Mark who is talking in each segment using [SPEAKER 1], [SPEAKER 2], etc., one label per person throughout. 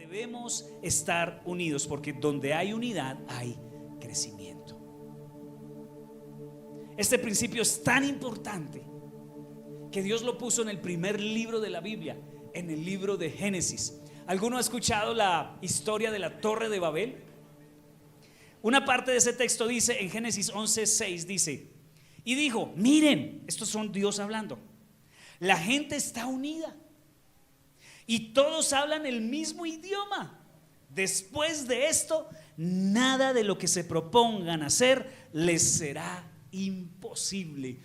[SPEAKER 1] Debemos estar unidos porque donde hay unidad hay crecimiento. Este principio es tan importante que Dios lo puso en el primer libro de la Biblia, en el libro de Génesis. ¿Alguno ha escuchado la historia de la Torre de Babel? Una parte de ese texto dice en Génesis 11:6, dice: y dijo, miren, estos son Dios hablando, la gente está unida y todos hablan el mismo idioma. Después de esto, nada de lo que se propongan hacer les será imposible.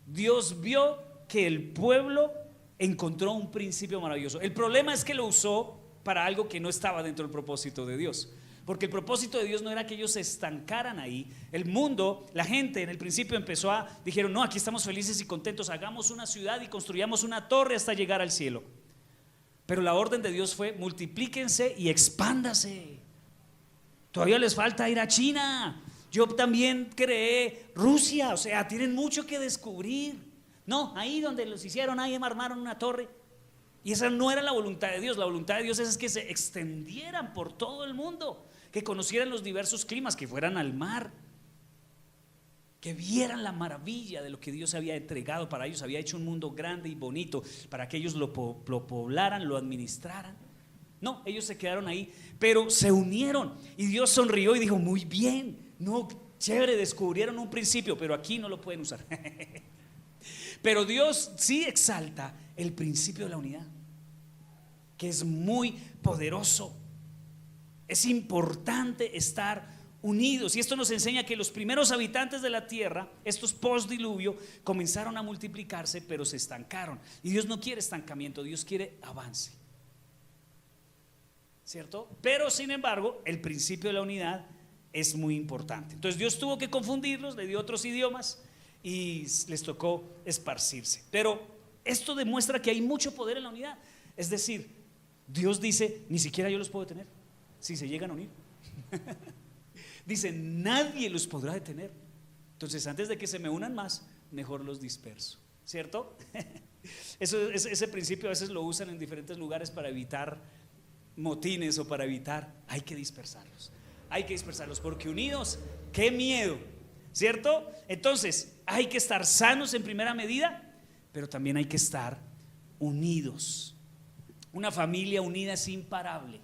[SPEAKER 1] Dios vio que el pueblo encontró un principio maravilloso. El problema es que lo usó para algo que no estaba dentro del propósito de Dios. Porque el propósito de Dios no era que ellos se estancaran ahí. El mundo, la gente en el principio dijeron, no, aquí estamos felices y contentos, hagamos una ciudad y construyamos una torre hasta llegar al cielo. Pero la orden de Dios fue, multiplíquense y expándase. Todavía les falta ir a China. Yo también creé Rusia, o sea, tienen mucho que descubrir. No, ahí donde los hicieron, ahí armaron una torre. Y esa no era la voluntad de Dios. La voluntad de Dios es que se extendieran por todo el mundo, que conocieran los diversos climas, que fueran al mar, que vieran la maravilla de lo que Dios había entregado para ellos. Había hecho un mundo grande y bonito para que ellos lo poblaran, lo administraran. No, ellos se quedaron ahí, pero se unieron y Dios sonrió y dijo, muy bien, no, chévere, descubrieron un principio, pero aquí no lo pueden usar. Pero Dios sí exalta el principio de la unidad, que es muy poderoso. Es importante estar unidos, y esto nos enseña que los primeros habitantes de la tierra, estos post-diluvio, comenzaron a multiplicarse, pero se estancaron. Y Dios no quiere estancamiento, Dios quiere avance, ¿cierto? Pero sin embargo, el principio de la unidad es muy importante. Entonces Dios tuvo que confundirlos, le dio otros idiomas y les tocó esparcirse. Pero esto demuestra que hay mucho poder en la unidad. Es decir, Dios dice, ni siquiera yo los puedo detener si se llegan a unir. Dice, nadie los podrá detener. Entonces, antes de que se me unan más, mejor los disperso, ¿cierto? Ese principio a veces lo usan en diferentes lugares para evitar motines o para evitar, hay que dispersarlos. Hay que dispersarlos porque unidos, qué miedo, ¿cierto? Entonces, hay que estar sanos en primera medida, pero también hay que estar unidos. Una familia unida es imparable.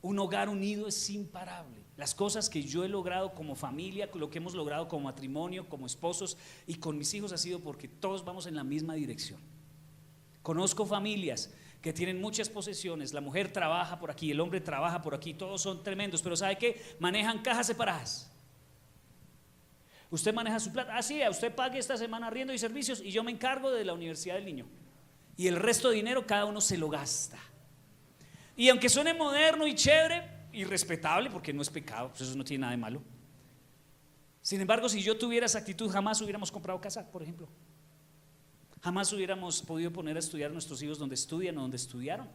[SPEAKER 1] Un hogar unido es imparable. Las cosas que yo he logrado como familia, lo que hemos logrado como matrimonio, como esposos y con mis hijos ha sido porque todos vamos en la misma dirección. Conozco familias que tienen muchas posesiones, la mujer trabaja por aquí, el hombre trabaja por aquí, todos son tremendos, pero ¿sabe qué? Manejan cajas separadas. Usted maneja su plata, sí, a usted pague esta semana arriendo y servicios y yo me encargo de la universidad del niño. Y el resto de dinero cada uno se lo gasta. Y aunque suene moderno y chévere y respetable, porque no es pecado, pues eso no tiene nada de malo. Sin embargo, si yo tuviera esa actitud, jamás hubiéramos comprado casa, por ejemplo. Jamás hubiéramos podido poner a estudiar a nuestros hijos donde estudian o donde estudiaron.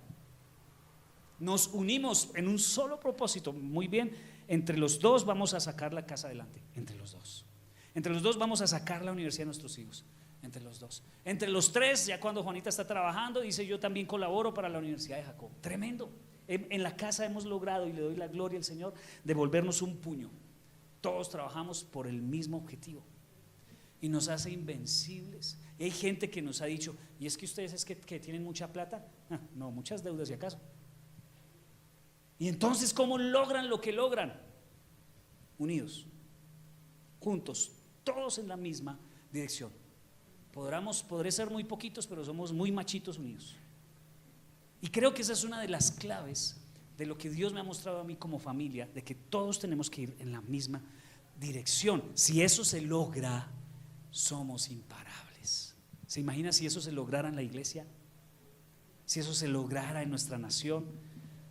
[SPEAKER 1] Nos unimos en un solo propósito. Muy bien, entre los dos vamos a sacar la casa adelante. Entre los dos. Entre los dos vamos a sacar la universidad de nuestros hijos. Entre los dos. Entre los tres, ya cuando Juanita está trabajando, dice yo también colaboro para la Universidad de Jacob. Tremendo. En la casa hemos logrado, y le doy la gloria al Señor, devolvernos un puño. Todos trabajamos por el mismo objetivo y nos hace invencibles. Y hay gente que nos ha dicho, y es que ustedes es que tienen mucha plata. No, muchas deudas y acaso. Y entonces, ¿cómo logran lo que logran? Unidos, juntos, todos en la misma dirección. Podré ser muy poquitos, pero somos muy machitos unidos. Y creo que esa es una de las claves de lo que Dios me ha mostrado a mí como familia, de que todos tenemos que ir en la misma dirección. Si eso se logra, somos imparables. ¿Se imagina si eso se lograra en la iglesia? Si eso se lograra en nuestra nación,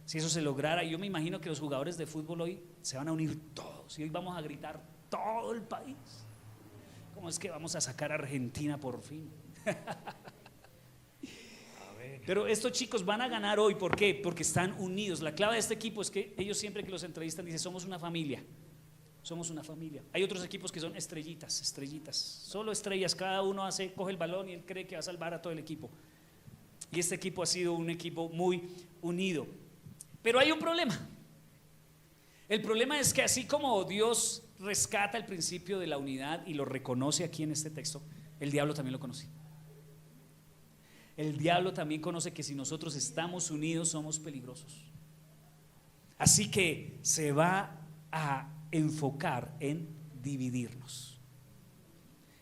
[SPEAKER 1] si eso se lograra, yo me imagino que los jugadores de fútbol hoy se van a unir todos y hoy vamos a gritar todo el país. ¿Cómo es que vamos a sacar a Argentina por fin? Pero estos chicos van a ganar hoy, ¿por qué? Porque están unidos. La clave de este equipo es que ellos siempre que los entrevistan dicen, somos una familia. Somos una familia. Hay otros equipos que son estrellitas, solo estrellas, cada uno coge el balón y él cree que va a salvar a todo el equipo. y este equipo ha sido un equipo muy unido. Pero hay un problema. El problema es que así como Dios rescata el principio de la unidad y lo reconoce aquí en este texto, el diablo también lo conoce. El diablo también conoce que si nosotros estamos unidos somos peligrosos. Así que se va a enfocar en dividirnos.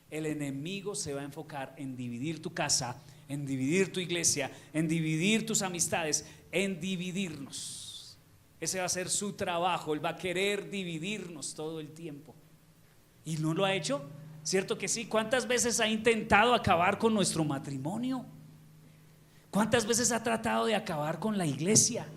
[SPEAKER 1] El enemigo se va a enfocar en dividir tu casa, en dividir tu iglesia, en dividir tus amistades, en dividirnos. Ese va a ser su trabajo. Él va a querer dividirnos todo el tiempo. ¿Y no lo ha hecho? ¿Cierto que sí? ¿Cuántas veces ha intentado acabar con nuestro matrimonio? ¿Cuántas veces ha tratado de acabar con la iglesia?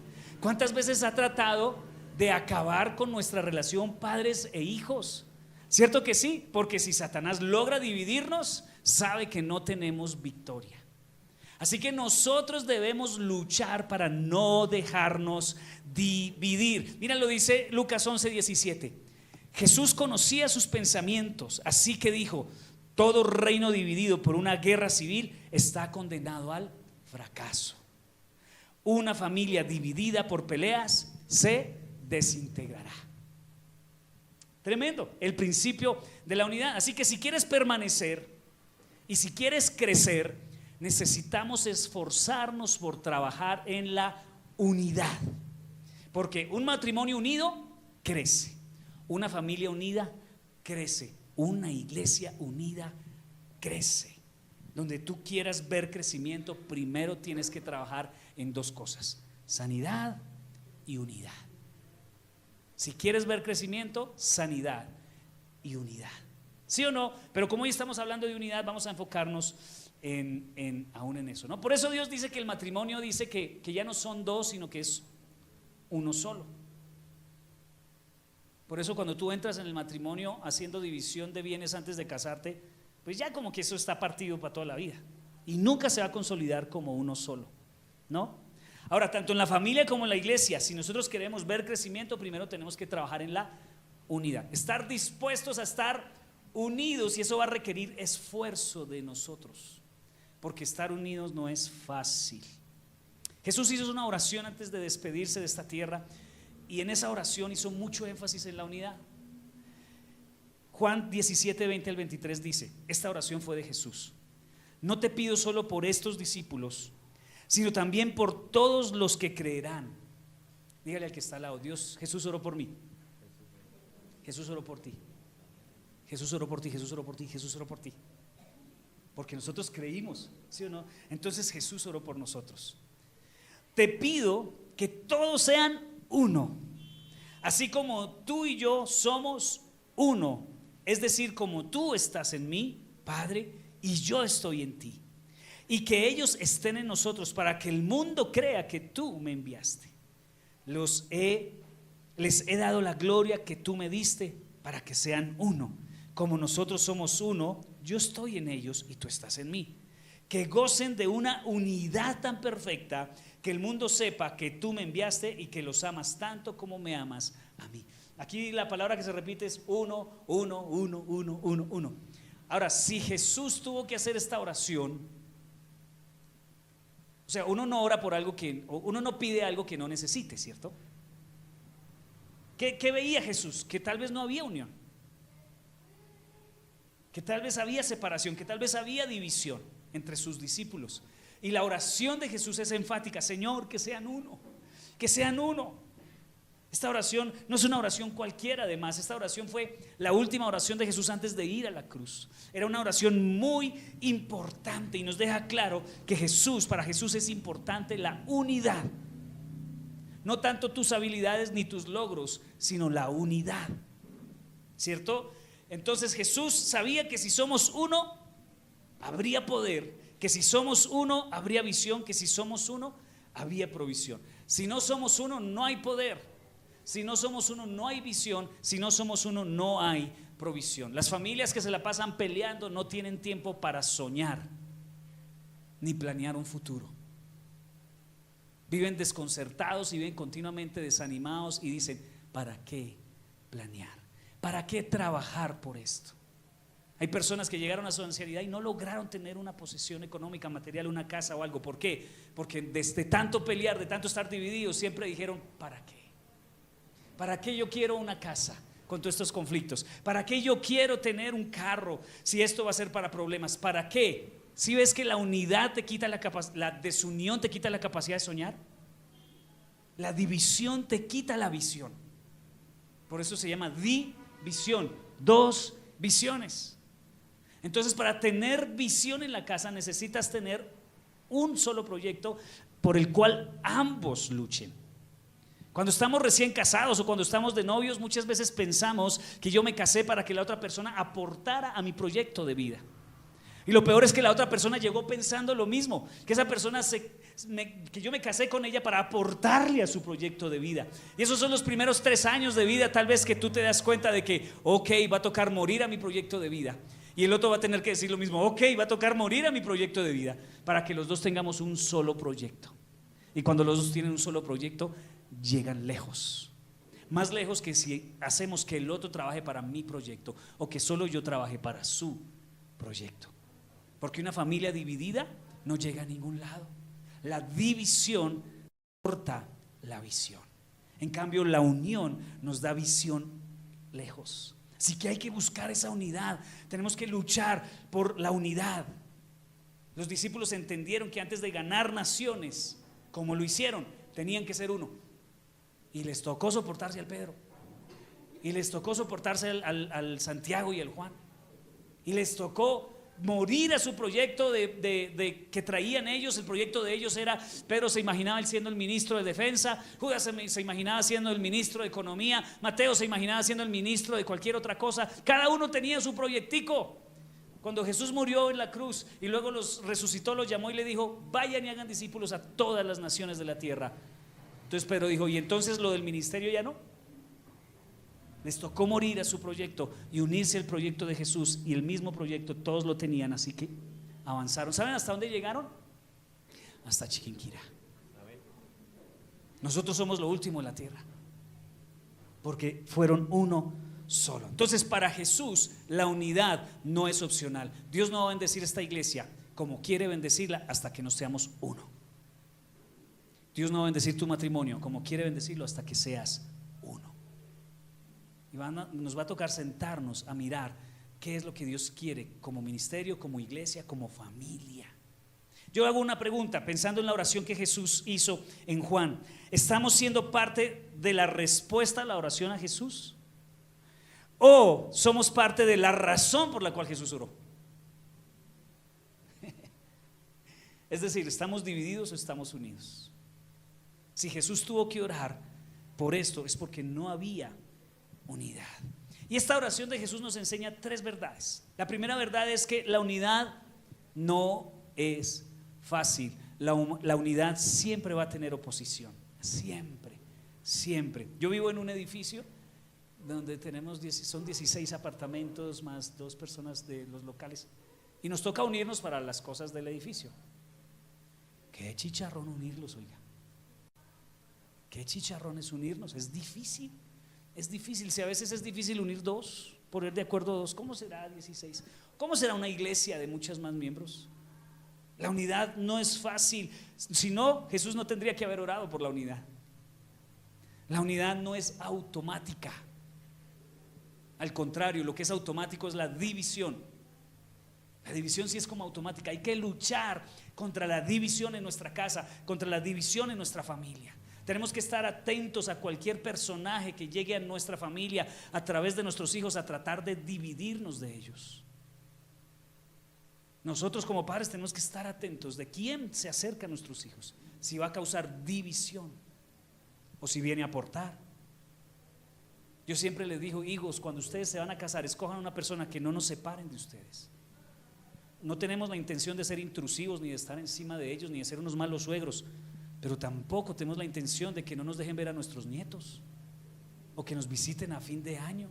[SPEAKER 1] ¿Cuántas veces ha tratado de acabar con nuestra relación padres e hijos? ¿Cierto que sí? Porque si Satanás logra dividirnos, sabe que no tenemos victoria. Así que nosotros debemos luchar para no dejarnos dividir. Mira, lo dice Lucas 11:17. Jesús conocía sus pensamientos, así que dijo: todo reino dividido por una guerra civil está condenado al fracaso. Una familia dividida por peleas se desintegrará. Tremendo, el principio de la unidad. Así que si quieres permanecer y si quieres crecer, necesitamos esforzarnos por trabajar en la unidad. Porque un matrimonio unido crece, una familia unida crece, una iglesia unida crece. Donde tú quieras ver crecimiento, primero tienes que trabajar en dos cosas: sanidad y unidad. Si quieres ver crecimiento, sanidad y unidad. ¿Sí o no? Pero como hoy estamos hablando de unidad, vamos a enfocarnos aún en eso, ¿no? Por eso Dios dice que el matrimonio dice que ya no son dos, sino que es uno solo. Por eso cuando tú entras en el matrimonio haciendo división de bienes antes de casarte, pues ya como que eso está partido para toda la vida y nunca se va a consolidar como uno solo, ¿no? Ahora, tanto en la familia como en la iglesia, si nosotros queremos ver crecimiento, primero tenemos que trabajar en la unidad, estar dispuestos a estar unidos, y eso va a requerir esfuerzo de nosotros, porque estar unidos no es fácil. Jesús hizo una oración antes de despedirse de esta tierra, y en esa oración hizo mucho énfasis en la unidad. Juan 17:20 al 23 dice: esta oración fue de Jesús. No te pido solo por estos discípulos, sino también por todos los que creerán. Dígale al que está al lado: Dios, Jesús oró por mí. Jesús oró por ti. Jesús oró por ti, Jesús oró por ti, Jesús oró por ti. Porque nosotros creímos, ¿sí o no? Entonces Jesús oró por nosotros. Te pido que todos sean uno, así como tú y yo somos uno. Es decir, como tú estás en mí, Padre, y yo estoy en ti, y que ellos estén en nosotros, para que el mundo crea que tú me enviaste. Les he dado la gloria que tú me diste, para que sean uno. Como nosotros somos uno, yo estoy en ellos y tú estás en mí. Que gocen de una unidad tan perfecta, que el mundo sepa que tú me enviaste y que los amas tanto como me amas a mí. Aquí la palabra que se repite es uno, uno, uno, uno, uno, uno. Ahora, si Jesús tuvo que hacer esta oración, o sea, uno no ora por algo uno no pide algo que no necesite, ¿cierto? ¿Qué veía Jesús? Que tal vez no había unión, que tal vez había separación, que tal vez había división entre sus discípulos. Y la oración de Jesús es enfática: Señor, que sean uno, que sean uno. Esta oración no es una oración cualquiera. Además, esta oración fue la última oración de Jesús antes de ir a la cruz. Era una oración muy importante y nos deja claro que para Jesús es importante la unidad. No tanto tus habilidades ni tus logros, sino la unidad, ¿cierto? Entonces Jesús sabía que si somos uno, habría poder, que si somos uno, habría visión, que si somos uno, habría provisión. Si no somos uno, no hay poder. Si no somos uno, no hay visión. Si no somos uno, no hay provisión. Las familias que se la pasan peleando no tienen tiempo para soñar ni planear un futuro. Viven desconcertados y viven continuamente desanimados y dicen: ¿para qué planear? ¿Para qué trabajar por esto? Hay personas que llegaron a su ancianidad y no lograron tener una posesión económica, material, una casa o algo. ¿Por qué? Porque desde tanto pelear, de tanto estar divididos, siempre dijeron, ¿para qué? ¿Para qué yo quiero una casa con todos estos conflictos? ¿Para qué yo quiero tener un carro si esto va a ser para problemas? ¿Para qué? Si ves que la unidad te quita la desunión te quita la capacidad de soñar, la división te quita la visión. Por eso se llama división, dos visiones. Entonces, para tener visión en la casa necesitas tener un solo proyecto por el cual ambos luchen. Cuando estamos recién casados o cuando estamos de novios, muchas veces pensamos que yo me casé para que la otra persona aportara a mi proyecto de vida. Y lo peor es que la otra persona llegó pensando lo mismo, que esa persona que yo me casé con ella para aportarle a su proyecto de vida. Y esos son los primeros 3 años de vida, tal vez, que tú te das cuenta de que, ok, va a tocar morir a mi proyecto de vida. Y el otro va a tener que decir lo mismo, ok, va a tocar morir a mi proyecto de vida, para que los dos tengamos un solo proyecto. Y cuando los dos tienen un solo proyecto, llegan lejos. Más lejos que si hacemos que el otro trabaje para mi proyecto o que solo yo trabaje para su proyecto. Porque una familia dividida no llega a ningún lado. La división corta la visión. En cambio, la unión nos da visión lejos. Así que hay que buscar esa unidad. Tenemos que luchar por la unidad. Los discípulos entendieron que antes de ganar naciones, como lo hicieron, tenían que ser uno. Y les tocó soportarse al Pedro. Y les tocó soportarse al Santiago y al Juan. Y les tocó morir a su proyecto de que traían ellos. El proyecto de ellos era, Pedro se imaginaba él siendo el ministro de defensa, Judas se imaginaba siendo el ministro de economía, Mateo se imaginaba siendo el ministro de cualquier otra cosa. Cada uno tenía su proyectico. Cuando Jesús murió en la cruz y luego los resucitó, los llamó y le dijo, vayan y hagan discípulos a todas las naciones de la tierra. Entonces Pedro dijo, ¿y entonces lo del ministerio ya no? Les tocó morir a su proyecto y unirse al proyecto de Jesús, y el mismo proyecto todos lo tenían, así que avanzaron. ¿Saben hasta dónde llegaron? Hasta Chiquinquirá. Nosotros somos lo último en la tierra, porque fueron uno solo. Entonces, para Jesús la unidad no es opcional. Dios no va a bendecir esta iglesia como quiere bendecirla hasta que nos seamos uno. Dios no va a bendecir tu matrimonio como quiere bendecirlo hasta que seas uno. Y nos va a tocar sentarnos a mirar qué es lo que Dios quiere como ministerio, como iglesia, como familia. Yo hago una pregunta pensando en la oración que Jesús hizo en Juan. ¿Estamos siendo parte de la respuesta a la oración a Jesús? ¿O somos parte de la razón por la cual Jesús oró? Es decir, ¿estamos divididos o estamos unidos? Si Jesús tuvo que orar por esto, es porque no había unidad. Y esta oración de Jesús nos enseña 3 verdades. La primera verdad es que la unidad no es fácil. La unidad siempre va a tener oposición. Siempre, siempre. Yo vivo en un edificio donde son 16 apartamentos más 2 personas de los locales, y nos toca unirnos para las cosas del edificio. Qué chicharrón unirlos, oiga. Qué chicharrón es unirnos. Es difícil. Es difícil, si a veces es difícil unir 2, poner de acuerdo 2, ¿cómo será 16? ¿Cómo será una iglesia de muchos más miembros? La unidad no es fácil. Si no, Jesús no tendría que haber orado por la unidad. La unidad no es automática. Al contrario, lo que es automático es la división. La división sí es como automática. Hay que luchar contra la división en nuestra casa, contra la división en nuestra familia. Tenemos que estar atentos a cualquier personaje que llegue a nuestra familia a través de nuestros hijos, a tratar de dividirnos de ellos. Nosotros como padres tenemos que estar atentos de quién se acerca a nuestros hijos, si va a causar división o si viene a aportar. Yo siempre les digo, hijos, cuando ustedes se van a casar, escojan una persona que no nos separen de ustedes. No tenemos la intención de ser intrusivos, ni de estar encima de ellos, ni de ser unos malos suegros, pero tampoco tenemos la intención de que no nos dejen ver a nuestros nietos o que nos visiten a fin de año.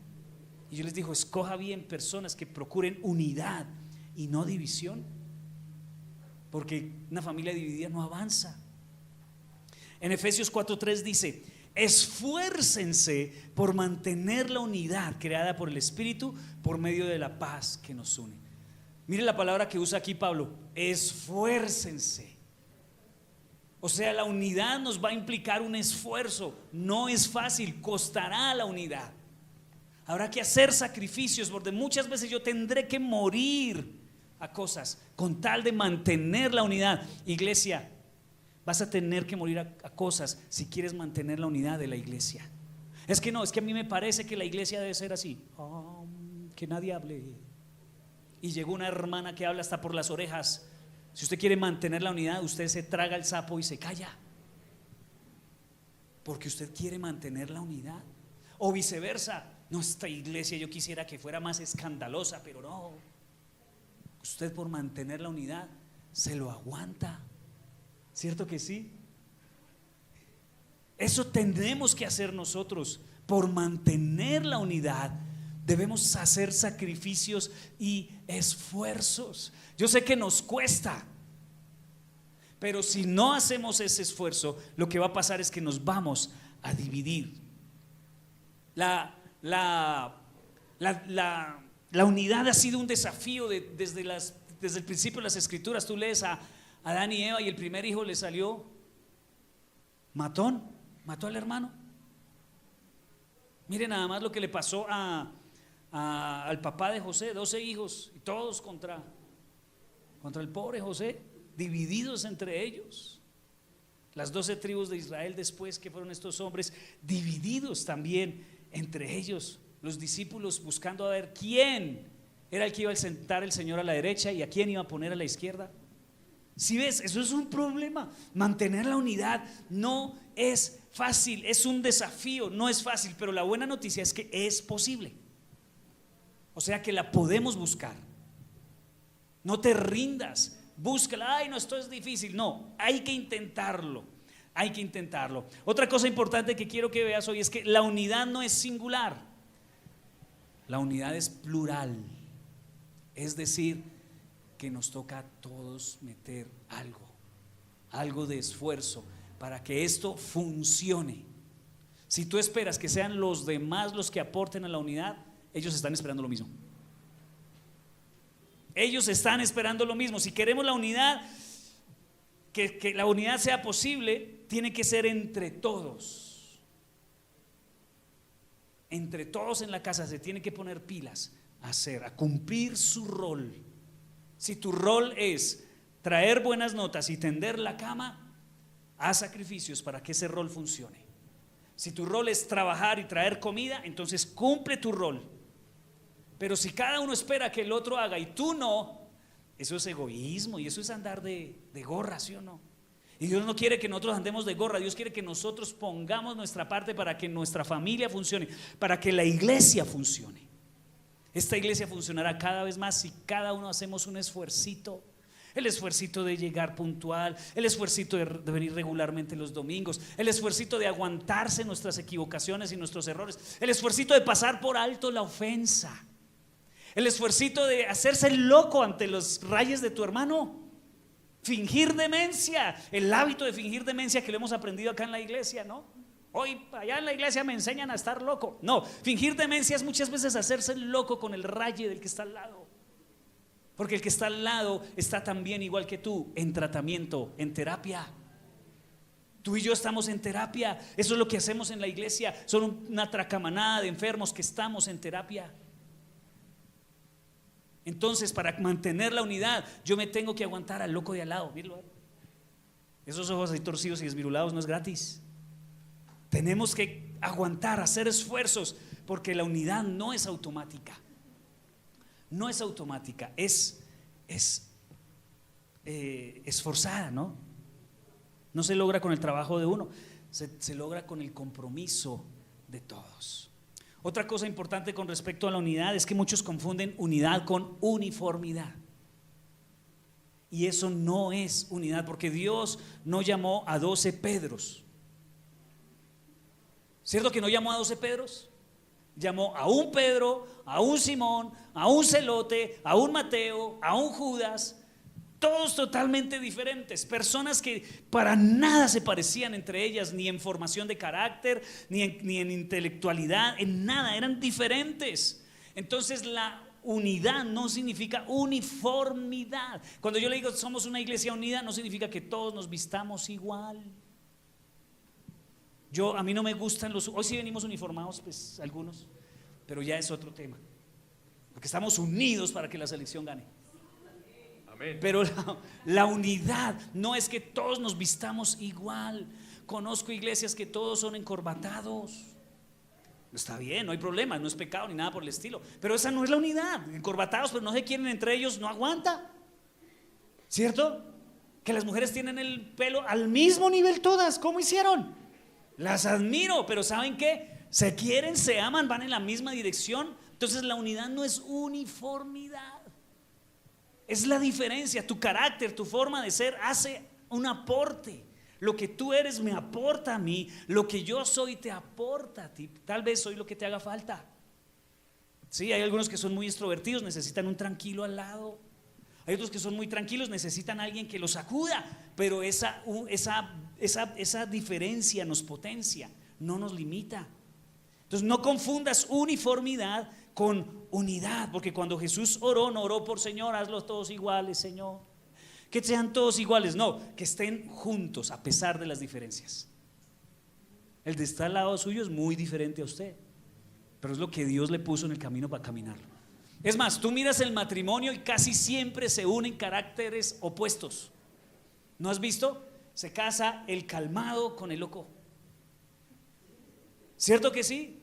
[SPEAKER 1] Y yo les digo, escoja bien personas que procuren unidad y no división, porque una familia dividida no avanza. En Efesios 4:3 dice: Esfuércense por mantener la unidad creada por el Espíritu por medio de la paz que nos une. Mire la palabra que usa aquí Pablo, esfuércense. O sea, la unidad nos va a implicar un esfuerzo. No es fácil, costará la unidad. Habrá que hacer sacrificios, porque muchas veces yo tendré que morir a cosas con tal de mantener la unidad. Iglesia, vas a tener que morir a cosas si quieres mantener la unidad de la iglesia. Es que no, es que a mí me parece que la iglesia debe ser así. Que nadie hable. Y llegó una hermana que habla hasta por las orejas. Si usted quiere mantener la unidad, usted se traga el sapo y se calla, porque usted quiere mantener la unidad. O viceversa, no, esta iglesia yo quisiera que fuera más escandalosa, pero no. Usted por mantener la unidad se lo aguanta. ¿Cierto que sí? Eso tenemos que hacer nosotros. Por mantener la unidad debemos hacer sacrificios y esfuerzos. Yo sé que nos cuesta, pero si no hacemos ese esfuerzo, lo que va a pasar es que nos vamos a dividir. La unidad ha sido un desafío desde el principio de las Escrituras. Tú lees a Adán y Eva y el primer hijo le salió mató al hermano. Miren nada más lo que le pasó al papá de José, 12 hijos y todos contra el pobre José, divididos entre ellos. Las 12 tribus de Israel después, que fueron estos hombres divididos también entre ellos. Los discípulos buscando a ver quién era el que iba a sentar el Señor a la derecha y a quién iba a poner a la izquierda. Si ves, eso es un problema. Mantener la unidad no es fácil, es un desafío, no es fácil, pero la buena noticia es que es posible. O sea que la podemos buscar. No te rindas, búscala. Ay, no, esto es difícil. No, hay que intentarlo. Hay que intentarlo. Otra cosa importante que quiero que veas hoy es que la unidad no es singular. La unidad es plural. Es decir, que nos toca a todos meter algo de esfuerzo para que esto funcione. Si tú esperas que sean los demás los que aporten a la unidad, ellos están esperando lo mismo. Ellos están esperando lo mismo. Si queremos la unidad, que la unidad sea posible, tiene que ser entre todos. Entre todos en la casa se tiene que poner pilas a cumplir su rol. Si tu rol es traer buenas notas y tender la cama, haz sacrificios para que ese rol funcione. Si tu rol es trabajar y traer comida, entonces cumple tu rol. Pero si cada uno espera que el otro haga y tú no, eso es egoísmo y eso es andar de gorra, ¿sí o no? Y Dios no quiere que nosotros andemos de gorra. Dios quiere que nosotros pongamos nuestra parte para que nuestra familia funcione, para que la iglesia funcione. Esta iglesia funcionará cada vez más si cada uno hacemos un esfuercito. El esfuercito de llegar puntual, el esfuercito de venir regularmente los domingos, el esfuercito de aguantarse nuestras equivocaciones y nuestros errores, el esfuercito de pasar por alto la ofensa, el esfuercito de hacerse el loco ante los rayes de tu hermano, fingir demencia, el hábito de fingir demencia que lo hemos aprendido acá en la iglesia, ¿no? Hoy allá en la iglesia me enseñan a estar loco. No, fingir demencia es muchas veces hacerse el loco con el raye del que está al lado. Porque el que está al lado está también igual que tú, en tratamiento, en terapia. Tú y yo estamos en terapia. Eso es lo que hacemos en la iglesia. Son una tracamanada de enfermos que estamos en terapia. Entonces, para mantener la unidad, yo me tengo que aguantar al loco de al lado. Míralo. Esos ojos ahí torcidos y desvirulados no es gratis. Tenemos que aguantar, hacer esfuerzos, porque la unidad no es automática. No es automática, es esforzada, ¿no? No se logra con el trabajo de uno, se logra con el compromiso de todos. Otra cosa importante con respecto a la unidad es que muchos confunden unidad con uniformidad. Y eso no es unidad, porque Dios no llamó a 12 Pedros. ¿Cierto que no llamó a 12 Pedros? Llamó a un Pedro, a un Simón, a un Celote, a un Mateo, a un Judas. Todos totalmente diferentes, personas que para nada se parecían entre ellas, ni en formación de carácter, ni en intelectualidad, en nada, eran diferentes. Entonces la unidad no significa uniformidad. Cuando yo le digo somos una iglesia unida, no significa que todos nos vistamos igual. A mí no me gustan hoy sí venimos uniformados, pues algunos, pero ya es otro tema, porque estamos unidos para que la selección gane. Pero la unidad no es que todos nos vistamos igual. Conozco iglesias que todos son encorbatados. Está bien, no hay problema, no es pecado ni nada por el estilo, pero esa no es la unidad. Encorbatados, pero no se quieren entre ellos, no aguanta. ¿Cierto? Que las mujeres tienen el pelo al mismo nivel todas. ¿Cómo hicieron? Las admiro, pero ¿saben qué? Se quieren, se aman, van en la misma dirección. Entonces la unidad no es uniformidad. Es la diferencia, tu carácter, tu forma de ser hace un aporte. Lo que tú eres me aporta a mí, lo que yo soy te aporta a ti. Tal vez soy lo que te haga falta. Sí, hay algunos que son muy extrovertidos, necesitan un tranquilo al lado. Hay otros que son muy tranquilos, necesitan a alguien que los sacuda. Pero esa diferencia nos potencia, no nos limita. Entonces no confundas uniformidad con unidad, porque cuando Jesús oró, no oró por Señor, hazlos todos iguales, Señor, que sean todos iguales, no, que estén juntos a pesar de las diferencias. El de estar al lado suyo es muy diferente a usted, pero es lo que Dios le puso en el camino para caminarlo. Es más, tú miras el matrimonio y casi siempre se unen caracteres opuestos. ¿No has visto? Se casa el calmado con el loco. ¿Cierto que sí?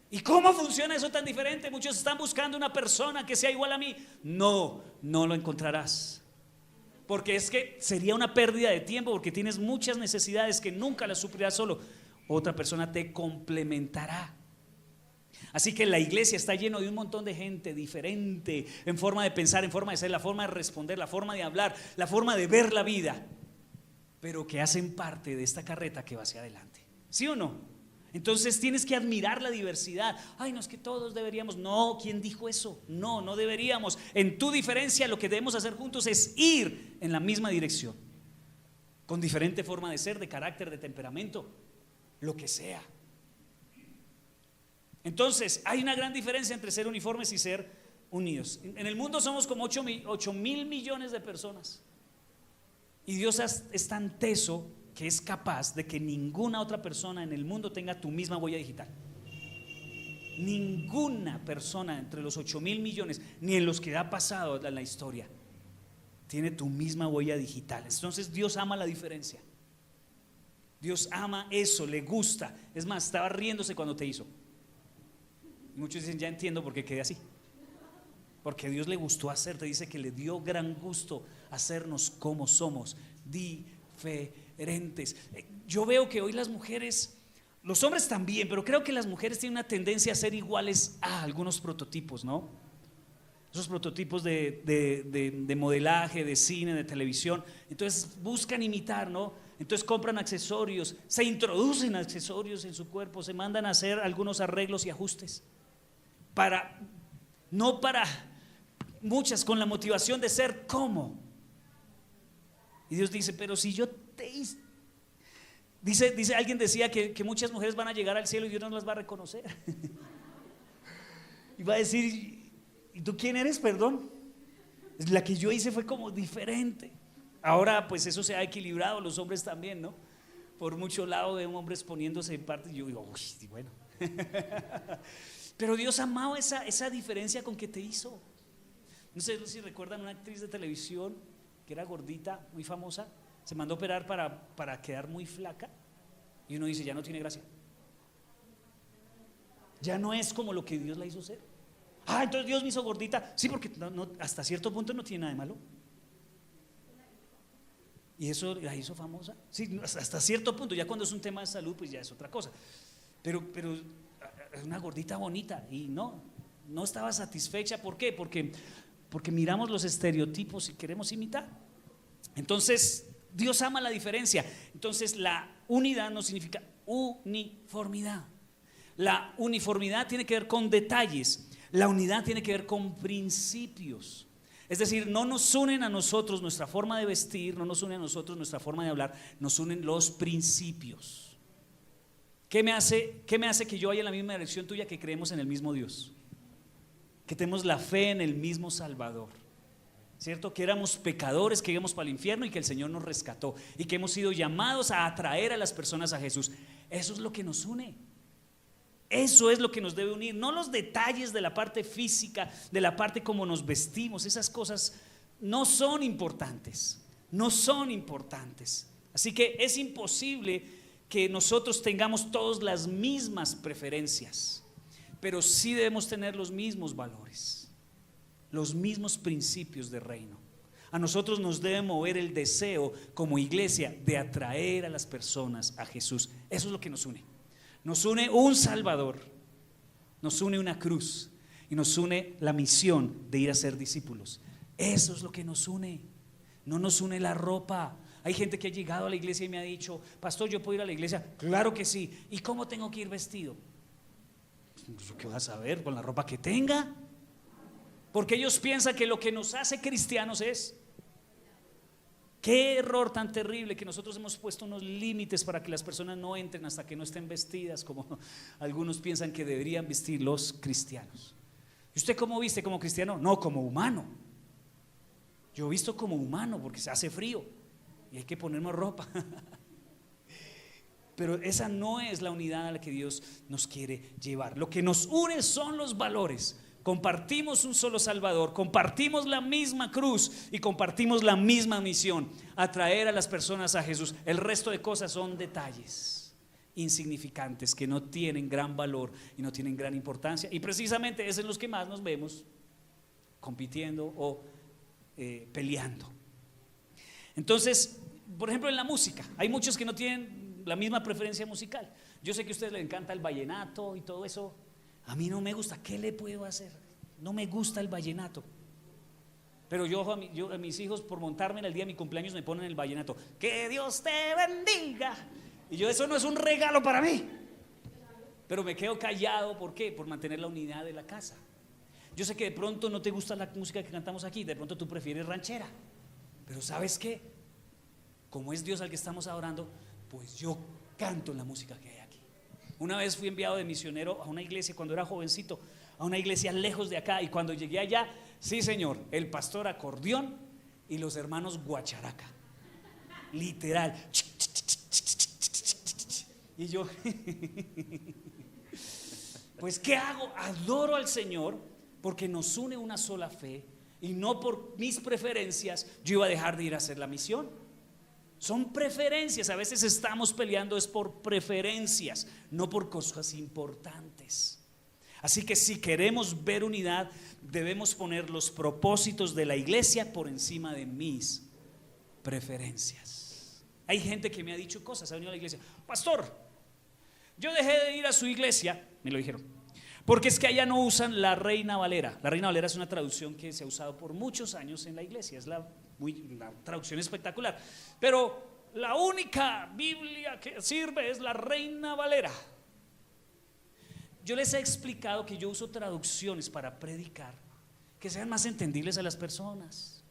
[SPEAKER 1] ¿Y cómo funciona eso tan diferente? Muchos están buscando una persona que sea igual a mí. No lo encontrarás. Porque es que sería una pérdida de tiempo, porque tienes muchas necesidades que nunca las suplirás solo. Otra persona te complementará. Así que la iglesia está lleno de un montón de gente diferente en forma de pensar, en forma de ser, la forma de responder, la forma de hablar, la forma de ver la vida, pero que hacen parte de esta carreta que va hacia adelante. ¿Sí o no? Entonces tienes que admirar la diversidad. Ay, no es que todos deberíamos. No, ¿quién dijo eso? No deberíamos. En tu diferencia lo que debemos hacer juntos es ir en la misma dirección, con diferente forma de ser, de carácter, de temperamento, lo que sea. Entonces hay una gran diferencia entre ser uniformes y ser unidos. En el mundo somos como 8.000 millones de personas, y Dios es tan teso que es capaz de que ninguna otra persona en el mundo tenga tu misma huella digital. Ninguna persona entre los 8.000 millones, ni en los que ha pasado en la historia, tiene tu misma huella digital. Entonces Dios ama la diferencia. Dios ama eso, le gusta. Es más, estaba riéndose cuando te hizo. Muchos dicen, ya entiendo por qué quedé así. Porque Dios le gustó hacerte, dice que le dio gran gusto hacernos como somos, diferentes. Yo veo que hoy las mujeres, los hombres también, pero creo que las mujeres tienen una tendencia a ser iguales a algunos prototipos, ¿no? Esos prototipos de modelaje, de cine, de televisión. Entonces buscan imitar, ¿no? Entonces compran accesorios, se introducen accesorios en su cuerpo, se mandan a hacer algunos arreglos y ajustes no para muchas con la motivación de ser como. Y Dios dice, pero si yo te hice. Dice alguien decía que muchas mujeres van a llegar al cielo y Dios no las va a reconocer. Y va a decir, ¿y tú quién eres? Perdón. La que yo hice fue como diferente. Ahora pues eso se ha equilibrado, los hombres también, ¿no? Por mucho lado de hombres poniéndose en parte, y yo digo, uy, bueno. Pero Dios amaba esa diferencia con que te hizo. No sé si recuerdan una actriz de televisión que era gordita, muy famosa, se mandó a operar para quedar muy flaca, y uno dice, ya no tiene gracia, ya no es como lo que Dios la hizo ser. Entonces Dios me hizo gordita. Sí, porque hasta cierto punto no tiene nada de malo. Y eso la hizo famosa. Sí, hasta cierto punto. Ya cuando es un tema de salud, pues ya es otra cosa. Pero es una gordita bonita. Y no estaba satisfecha. ¿Por qué? Porque miramos los estereotipos y queremos imitar. Entonces Dios ama la diferencia. Entonces la unidad no significa uniformidad. La uniformidad tiene que ver con detalles. La unidad tiene que ver con principios. Es decir, no nos unen a nosotros nuestra forma de vestir, no nos une a nosotros nuestra forma de hablar, nos unen los principios. ¿Qué me hace que yo vaya en la misma dirección tuya, que creemos en el mismo Dios? Que tenemos la fe en el mismo Salvador, ¿cierto? Que éramos pecadores, que íbamos para el infierno y que el Señor nos rescató y que hemos sido llamados a atraer a las personas a Jesús. Eso es lo que nos une. Eso es lo que nos debe unir, no los detalles de la parte física, de la parte como nos vestimos. Esas cosas no son importantes, no son importantes. Así que es imposible que nosotros tengamos todos las mismas preferencias, pero sí debemos tener los mismos valores, los mismos principios de reino. A nosotros nos debe mover el deseo como iglesia de atraer a las personas a Jesús. Eso es lo que nos une. Nos une un Salvador, nos une una cruz y nos une la misión de ir a ser discípulos. Eso es lo que nos une. No nos une la ropa. Hay gente que ha llegado a la iglesia y me ha dicho: pastor, ¿yo puedo ir a la iglesia? Claro que sí. ¿Y cómo tengo que ir vestido? ¿Qué vas a ver? Con la ropa que tenga. Porque ellos piensan que lo que nos hace cristianos es... Qué error tan terrible, que nosotros hemos puesto unos límites para que las personas no entren hasta que no estén vestidas como algunos piensan que deberían vestir los cristianos. ¿Y usted cómo viste como cristiano? No, como humano. Yo he visto como humano porque se hace frío y hay que ponernos ropa. Pero esa no es la unidad a la que Dios nos quiere llevar. Lo que nos une son los valores. Compartimos un solo Salvador, compartimos la misma cruz y compartimos la misma misión: atraer a las personas a Jesús. El resto de cosas son detalles insignificantes que no tienen gran valor y no tienen gran importancia, y precisamente es en los que más nos vemos compitiendo o peleando. Entonces, por ejemplo, en la música hay muchos que no tienen la misma preferencia musical. Yo sé que a ustedes les encanta el vallenato y todo eso. A mí no me gusta. ¿Qué le puedo hacer? No me gusta el vallenato. Pero yo a mis hijos, por montarme en el día de mi cumpleaños, me ponen el vallenato. ¡Que Dios te bendiga! Y yo, eso no es un regalo para mí. Pero me quedo callado. ¿Por qué? Por mantener la unidad de la casa. Yo sé que de pronto no te gusta la música que cantamos aquí, de pronto tú prefieres ranchera. Pero ¿sabes qué? Como es Dios al que estamos adorando, pues yo canto la música que hay aquí. Una vez fui enviado de misionero a una iglesia cuando era jovencito, a una iglesia lejos de acá, y cuando llegué allá, sí señor, el pastor acordeón y los hermanos guacharaca, literal. Y yo, pues ¿qué hago? Adoro al Señor porque nos une una sola fe, y no por mis preferencias yo iba a dejar de ir a hacer la misión. Son preferencias. A veces estamos peleando es por preferencias, no por cosas importantes. Así que si queremos ver unidad, debemos poner los propósitos de la iglesia por encima de mis preferencias. Hay gente que me ha dicho cosas, ha venido a la iglesia: pastor, yo dejé de ir a su iglesia, me lo dijeron, porque es que allá no usan la Reina Valera. La Reina Valera es una traducción que se ha usado por muchos años en la iglesia, es la traducción espectacular, pero la única Biblia que sirve es la Reina Valera. Yo les he explicado que yo uso traducciones para predicar que sean más entendibles a las personas,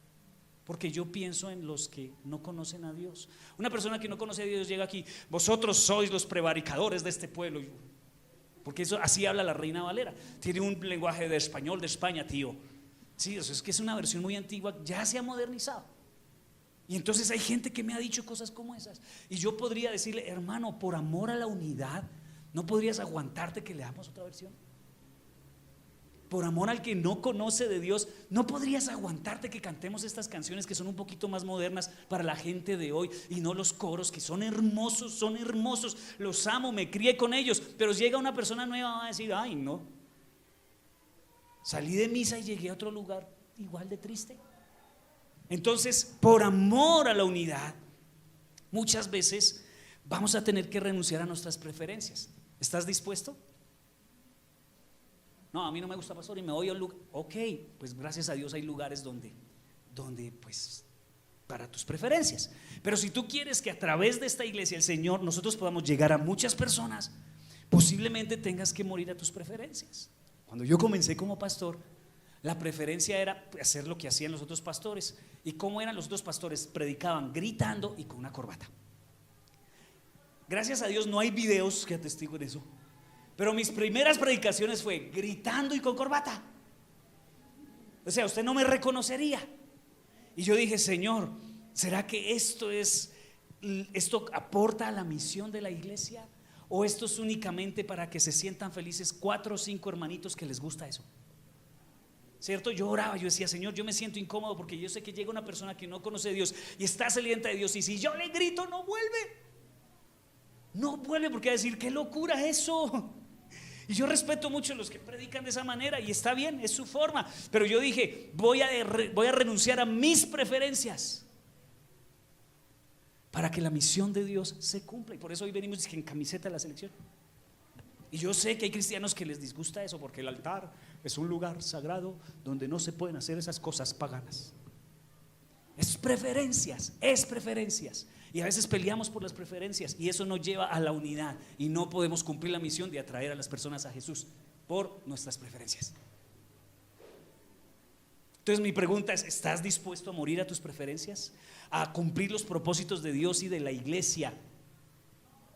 [SPEAKER 1] porque yo pienso en los que no conocen a Dios. Una persona que no conoce a Dios llega aquí: vosotros sois los prevaricadores de este pueblo, porque eso, así habla la Reina Valera. Tiene un lenguaje de español de España, tío. Sí, eso es que es una versión muy antigua, ya se ha modernizado. Y entonces hay gente que me ha dicho cosas como esas, y yo podría decirle: hermano, por amor a la unidad, ¿no podrías aguantarte que leamos otra versión? Por amor al que no conoce de Dios, ¿no podrías aguantarte que cantemos estas canciones que son un poquito más modernas para la gente de hoy, y no los coros que son hermosos, los amo, me crié con ellos? Pero llega una persona nueva, va a decir: ay, no, salí de misa y llegué a otro lugar igual de triste. Entonces, por amor a la unidad, muchas veces vamos a tener que renunciar a nuestras preferencias. ¿Estás dispuesto? No, a mí no me gusta, pastor, y me voy a un lugar. Ok, pues gracias a Dios hay lugares donde pues para tus preferencias. Pero si tú quieres que a través de esta iglesia el Señor, nosotros podamos llegar a muchas personas, posiblemente tengas que morir a tus preferencias. Cuando yo comencé como pastor, La preferencia era hacer lo que hacían los otros pastores. ¿Y cómo eran los otros pastores? Predicaban gritando y con una corbata. Gracias a Dios no hay videos que atestiguen eso, pero mis primeras predicaciones fue gritando y con corbata. O sea, usted no me reconocería. Y yo dije, Señor, ¿será que esto aporta a la misión de la iglesia? ¿O esto es únicamente para que se sientan felices 4 o 5 hermanitos que les gusta eso? ¿Cierto? Yo oraba, yo decía, Señor, yo me siento incómodo porque yo sé que llega una persona que no conoce a Dios y está sedienta de Dios, y si yo le grito no vuelve porque va a decir, qué locura eso. Y yo respeto mucho a los que predican de esa manera y está bien, es su forma, pero yo dije, voy a renunciar a mis preferencias para que la misión de Dios se cumpla. Y por eso hoy venimos en camiseta de la selección. Y yo sé que hay cristianos que les disgusta eso, porque el altar es un lugar sagrado donde no se pueden hacer esas cosas paganas. Es preferencias. Y a veces peleamos por las preferencias y eso nos lleva a la unidad, y no podemos cumplir la misión de atraer a las personas a Jesús por nuestras preferencias. Entonces mi pregunta es, ¿estás dispuesto a morir a tus preferencias? ¿A cumplir los propósitos de Dios y de la iglesia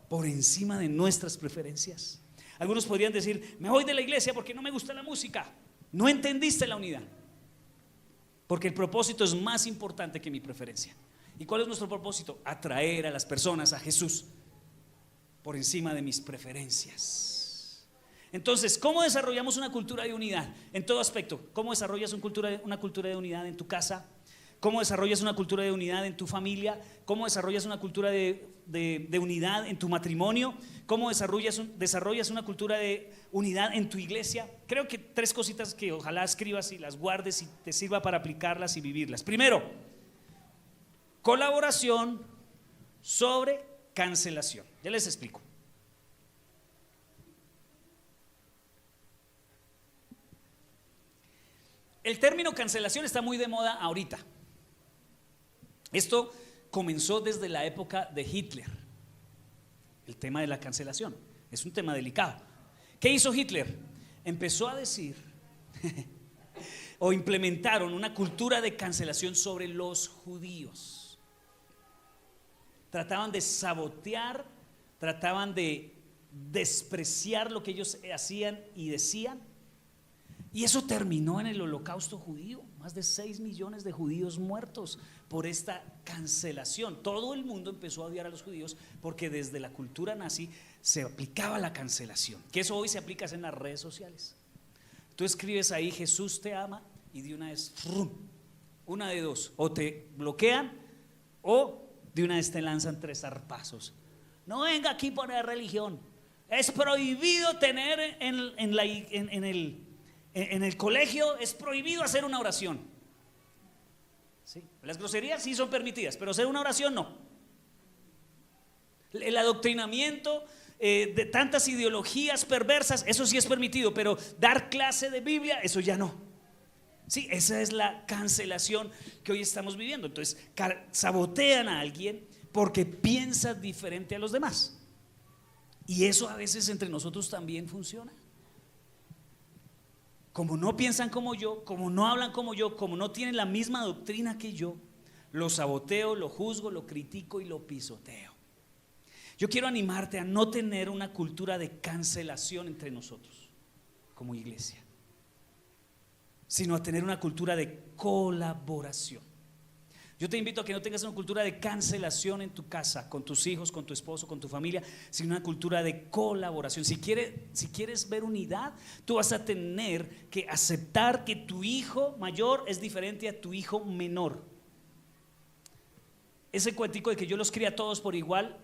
[SPEAKER 1] por encima de nuestras preferencias? Algunos podrían decir, me voy de la iglesia porque no me gusta la música. No entendiste la unidad, porque el propósito es más importante que mi preferencia. ¿Y cuál es nuestro propósito? Atraer a las personas a Jesús por encima de mis preferencias. Entonces, ¿cómo desarrollamos una cultura de unidad? En todo aspecto. ¿Cómo desarrollas una cultura de unidad en tu casa? ¿Cómo desarrollas una cultura de unidad en tu familia? ¿Cómo desarrollas una cultura de unidad en tu matrimonio? ¿Cómo desarrollas una cultura de unidad en tu iglesia? Creo que 3 cositas que ojalá escribas y las guardes y te sirva para aplicarlas y vivirlas. Primero, colaboración sobre cancelación. Ya les explico. El término cancelación está muy de moda ahorita. Esto comenzó desde la época de Hitler. El tema de la cancelación es un tema delicado. ¿Qué hizo Hitler? Empezó a decir o implementaron una cultura de cancelación sobre los judíos. Trataban de sabotear, trataban de despreciar lo que ellos hacían y decían. Y eso terminó en el holocausto judío. Más de 6 millones de judíos muertos por esta cancelación. Todo el mundo empezó a odiar a los judíos porque desde la cultura nazi se aplicaba la cancelación, que eso hoy se aplica en las redes sociales. Tú escribes ahí Jesús te ama y de una vez, una de dos, o te bloquean o de una vez te lanzan 3 zarpazos. No venga aquí a poner religión. Es prohibido tener en el colegio es prohibido hacer una oración. ¿Sí? Las groserías sí son permitidas, pero hacer una oración no. El adoctrinamiento de tantas ideologías perversas, eso sí es permitido, pero dar clase de Biblia, eso ya no. Sí, esa es la cancelación que hoy estamos viviendo. Entonces, sabotean a alguien porque piensa diferente a los demás. Y eso a veces entre nosotros también funciona. Como no piensan como yo, como no hablan como yo, como no tienen la misma doctrina que yo, lo saboteo, lo juzgo, lo critico y lo pisoteo. Yo quiero animarte a no tener una cultura de cancelación entre nosotros como iglesia, sino a tener una cultura de colaboración. Yo te invito a que no tengas una cultura de cancelación en tu casa, con tus hijos, con tu esposo, con tu familia, sino una cultura de colaboración. Si quieres ver unidad, tú vas a tener que aceptar que tu hijo mayor es diferente a tu hijo menor. Ese cuentico de que yo los cría a todos por igual,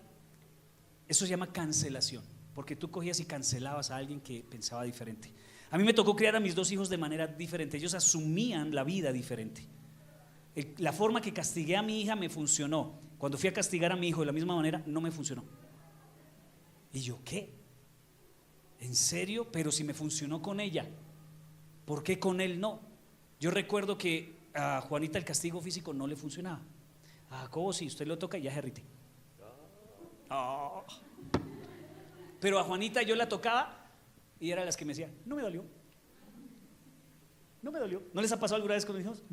[SPEAKER 1] eso se llama cancelación, porque tú cogías y cancelabas a alguien que pensaba diferente. A mí me tocó criar a mis 2 hijos de manera diferente. Ellos asumían la vida diferente. La forma que castigué a mi hija me funcionó. Cuando fui a castigar a mi hijo de la misma manera, no me funcionó. ¿Y yo qué? ¿En serio? Pero si me funcionó con ella, ¿por qué con él no? Yo recuerdo que a Juanita el castigo físico no le funcionaba. A Jacobo si usted lo toca ya se derrite. Oh. Pero a Juanita yo la tocaba y era las que me decía, no me dolió. No me dolió. ¿No les ha pasado alguna vez con mis hijos?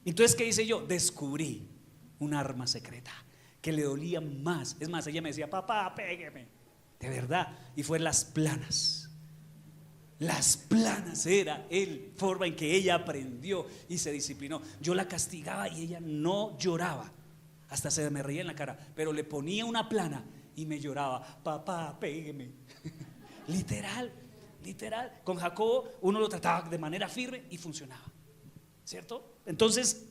[SPEAKER 1] Entonces, ¿qué hice yo? Descubrí un arma secreta que le dolía más. Es más, ella me decía, papá, pégueme. De verdad. Y fue las planas. Las planas era la forma en que ella aprendió y se disciplinó. Yo la castigaba y ella no lloraba. Hasta se me reía en la cara. Pero le ponía una plana y me lloraba, papá, pégueme. Literal. Con Jacobo uno lo trataba de manera firme y funcionaba, ¿cierto? Entonces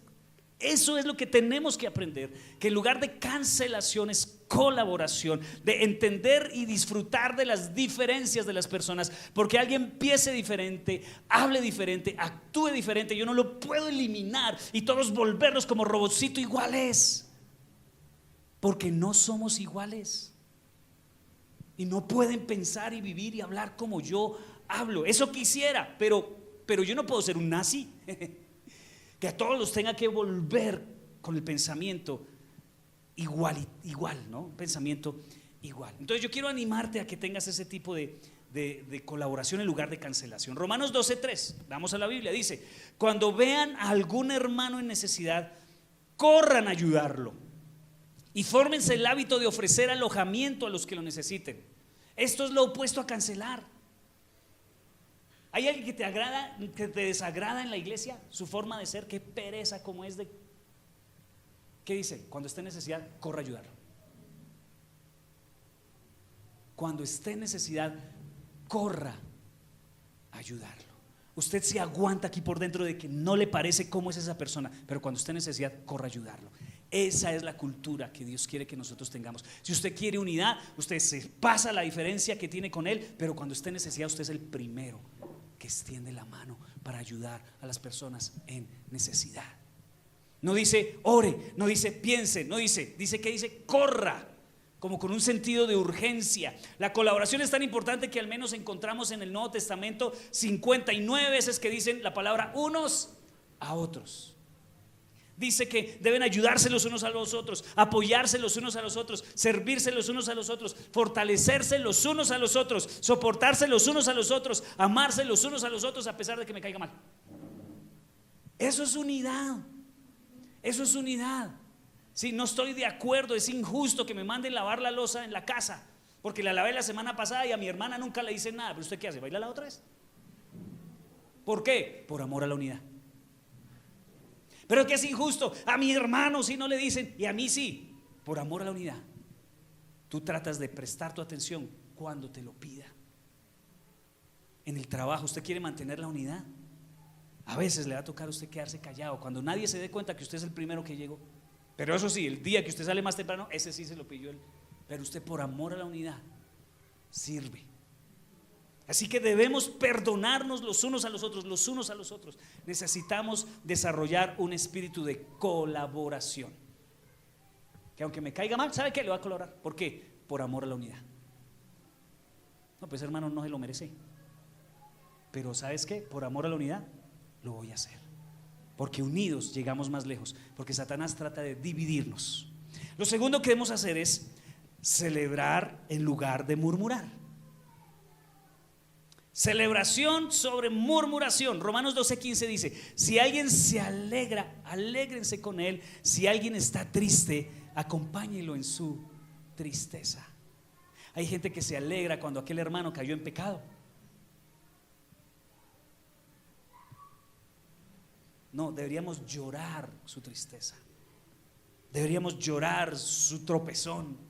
[SPEAKER 1] eso es lo que tenemos que aprender, que en lugar de cancelación es colaboración, de entender y disfrutar de las diferencias de las personas, porque alguien piense diferente, hable diferente, actúe diferente, yo no lo puedo eliminar y todos volvernos como robotcito iguales, porque no somos iguales. Y no pueden pensar y vivir y hablar como yo hablo. Eso quisiera, pero yo no puedo ser un nazi que a todos los tenga que volver con el pensamiento igual, ¿no? Un pensamiento igual. Entonces yo quiero animarte a que tengas ese tipo de colaboración en lugar de cancelación. Romanos 12:3, vamos a la Biblia, dice: cuando vean a algún hermano en necesidad, corran a ayudarlo y fórmense el hábito de ofrecer alojamiento a los que lo necesiten. Esto es lo opuesto a cancelar. ¿Hay alguien que te agrada, que te desagrada en la iglesia? Su forma de ser, qué pereza como es de... ¿Qué dice? Cuando esté en necesidad, corra a ayudarlo. Cuando esté en necesidad, corra a ayudarlo. Usted se aguanta aquí por dentro de que no le parece cómo es esa persona, pero cuando esté en necesidad, corra a ayudarlo. Esa es la cultura que Dios quiere que nosotros tengamos. Si usted quiere unidad, usted se pasa la diferencia que tiene con Él, pero cuando esté en necesidad, usted es el primero que extiende la mano para ayudar a las personas en necesidad. No dice ore, no dice piense, no dice que dice corra, como con un sentido de urgencia. La colaboración es tan importante que al menos encontramos en el Nuevo Testamento 59 veces que dicen la palabra unos a otros. Dice que deben ayudarse los unos a los otros, apoyarse los unos a los otros, servirse los unos a los otros, fortalecerse los unos a los otros, soportarse los unos a los otros, amarse los unos a los otros a pesar de que me caiga mal. Eso es unidad. Eso es unidad. Si no estoy de acuerdo, es injusto que me manden lavar la loza en la casa, porque la lavé la semana pasada y a mi hermana nunca le hice nada. Pero ¿usted qué hace? ¿Baila la otra vez? ¿Por qué? Por amor a la unidad. Pero que es injusto, a mi hermano sí no le dicen y a mí sí, por amor a la unidad. Tú tratas de prestar tu atención cuando te lo pida. En el trabajo, ¿usted quiere mantener la unidad? A veces le va a tocar a usted quedarse callado cuando nadie se dé cuenta que usted es el primero que llegó. Pero eso sí, el día que usted sale más temprano, ese sí se lo pidió él. Pero usted por amor a la unidad sirve. Así que debemos perdonarnos los unos a los otros, los unos a los otros. Necesitamos desarrollar un espíritu de colaboración. Que aunque me caiga mal, ¿sabe qué? Le va a colaborar. ¿Por qué? Por amor a la unidad. No, pues hermano, no se lo merece. Pero ¿sabes qué? Por amor a la unidad, lo voy a hacer. Porque unidos llegamos más lejos. Porque Satanás trata de dividirnos. Lo segundo que debemos hacer es celebrar en lugar de murmurar. Celebración sobre murmuración. Romanos 12:15 dice: si alguien se alegra, alégrense con él. Si alguien está triste, acompáñelo en su tristeza. Hay gente que se alegra cuando aquel hermano cayó en pecado. No, deberíamos llorar su tristeza. Deberíamos llorar su tropezón.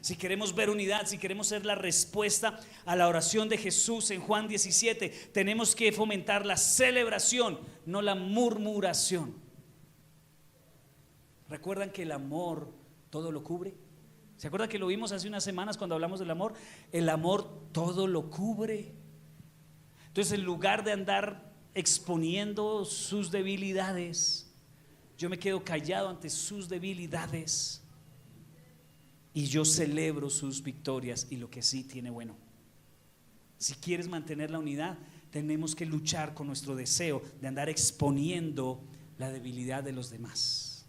[SPEAKER 1] Si queremos ver unidad, si queremos ser la respuesta a la oración de Jesús en Juan 17, tenemos que fomentar la celebración, no la murmuración. ¿Recuerdan que el amor todo lo cubre? ¿Se acuerdan que lo vimos hace unas semanas cuando hablamos del amor? El amor todo lo cubre. Entonces, en lugar de andar exponiendo sus debilidades, yo me quedo callado ante sus debilidades y yo celebro sus victorias y lo que sí tiene bueno. Si quieres mantener la unidad, tenemos que luchar con nuestro deseo de andar exponiendo la debilidad de los demás.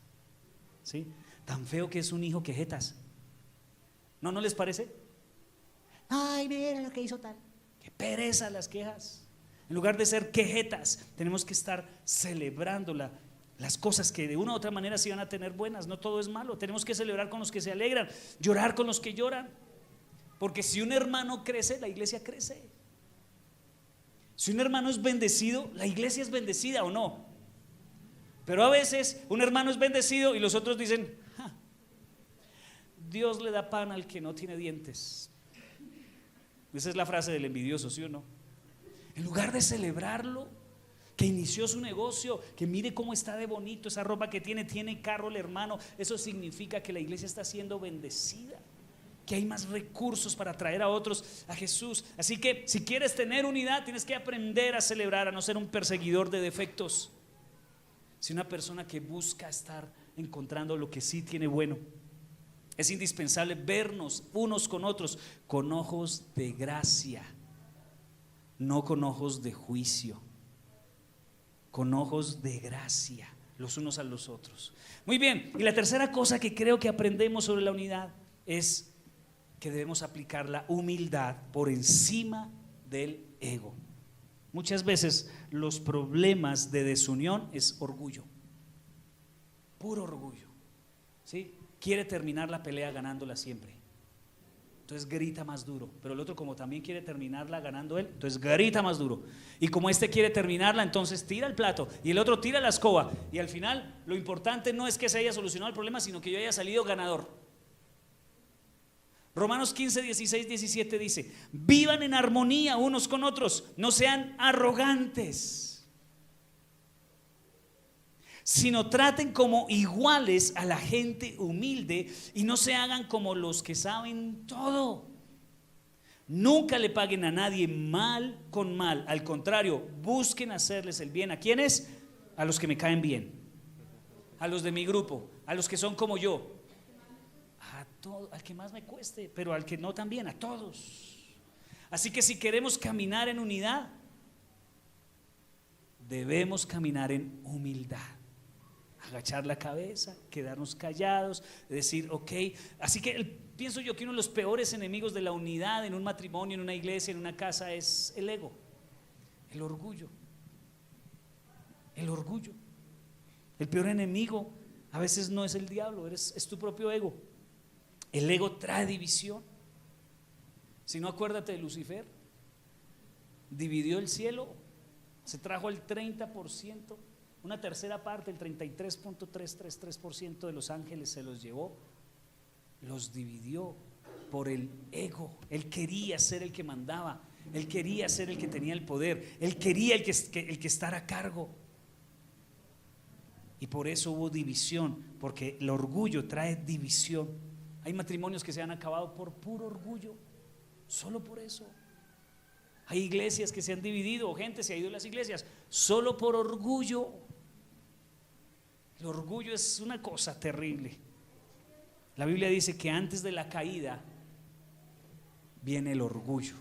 [SPEAKER 1] ¿Sí? Tan feo que es un hijo quejetas. ¿No les parece? Ay, mira lo que hizo tal. Qué pereza las quejas. En lugar de ser quejetas, tenemos que estar celebrando las cosas que de una u otra manera sí van a tener buenas. No todo es malo. Tenemos que celebrar con los que se alegran, llorar con los que lloran. Porque si un hermano crece, la iglesia crece. Si un hermano es bendecido, la iglesia es bendecida, ¿o no? Pero a veces un hermano es bendecido y los otros dicen: Dios le da pan al que no tiene dientes. Esa es la frase del envidioso, ¿sí o no? En lugar de celebrarlo, que inició su negocio, que mire cómo está de bonito esa ropa que tiene carro el hermano, eso significa que la iglesia está siendo bendecida, que hay más recursos para traer a otros a Jesús. Así que si quieres tener unidad, tienes que aprender a celebrar, a no ser un perseguidor de defectos, sino una persona que busca estar encontrando lo que sí tiene bueno. Es indispensable vernos unos con otros con ojos de gracia, no con ojos de juicio, con ojos de gracia los unos a los otros. Muy bien, y la tercera cosa que creo que aprendemos sobre la unidad es que debemos aplicar la humildad por encima del ego. Muchas veces los problemas de desunión es orgullo, puro orgullo, ¿sí? Quiere terminar la pelea ganándola siempre, entonces grita más duro. Pero el otro, como también quiere terminarla ganando él, entonces grita más duro. Y como este quiere terminarla, entonces tira el plato y el otro tira la escoba. Y al final lo importante no es que se haya solucionado el problema, sino que yo haya salido ganador. Romanos 15, 16, 17 dice: vivan en armonía unos con otros, no sean arrogantes, sino traten como iguales a la gente humilde y no se hagan como los que saben todo. Nunca le paguen a nadie mal con mal, al contrario, busquen hacerles el bien. ¿A quiénes? A los que me caen bien, a los de mi grupo, a los que son como yo, al que más me cueste, pero al que no también, a todos. Así que si queremos caminar en unidad, debemos caminar en humildad, agachar la cabeza, quedarnos callados, decir ok. Así que pienso yo que uno de los peores enemigos de la unidad en un matrimonio, en una iglesia, en una casa, es el ego, el orgullo. El orgullo. El peor enemigo a veces no es el diablo, es tu propio ego. El ego trae división. Si no, acuérdate de Lucifer. Dividió el cielo, se trajo el 30%, una tercera parte, el 33.333% de los ángeles se los llevó, los dividió por el ego. Él quería ser el que mandaba, él quería ser el que tenía el poder, él quería el que estar a cargo. Y por eso hubo división, porque el orgullo trae división. Hay matrimonios que se han acabado por puro orgullo, solo por eso. Hay iglesias que se han dividido, o gente se ha ido de las iglesias solo por orgullo. El orgullo es una cosa terrible. La Biblia dice que antes de la caída viene el orgullo.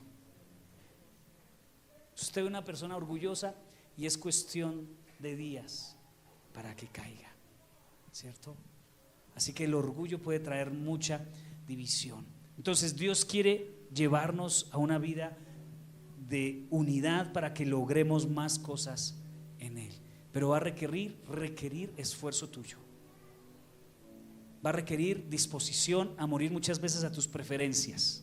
[SPEAKER 1] Usted ve una persona orgullosa y es cuestión de días para que caiga, ¿cierto? Así que el orgullo puede traer mucha división. Entonces Dios quiere llevarnos a una vida de unidad para que logremos más cosas en Él. Pero va a requerir esfuerzo tuyo. Va a requerir disposición a morir muchas veces a tus preferencias.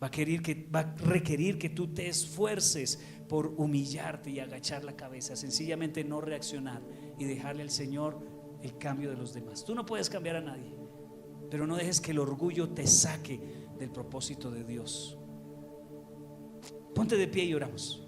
[SPEAKER 1] Va a requerir que tú te esfuerces por humillarte y agachar la cabeza, sencillamente no reaccionar y dejarle al Señor el cambio de los demás. Tú no puedes cambiar a nadie, pero no dejes que el orgullo te saque del propósito de Dios. Ponte de pie y oramos.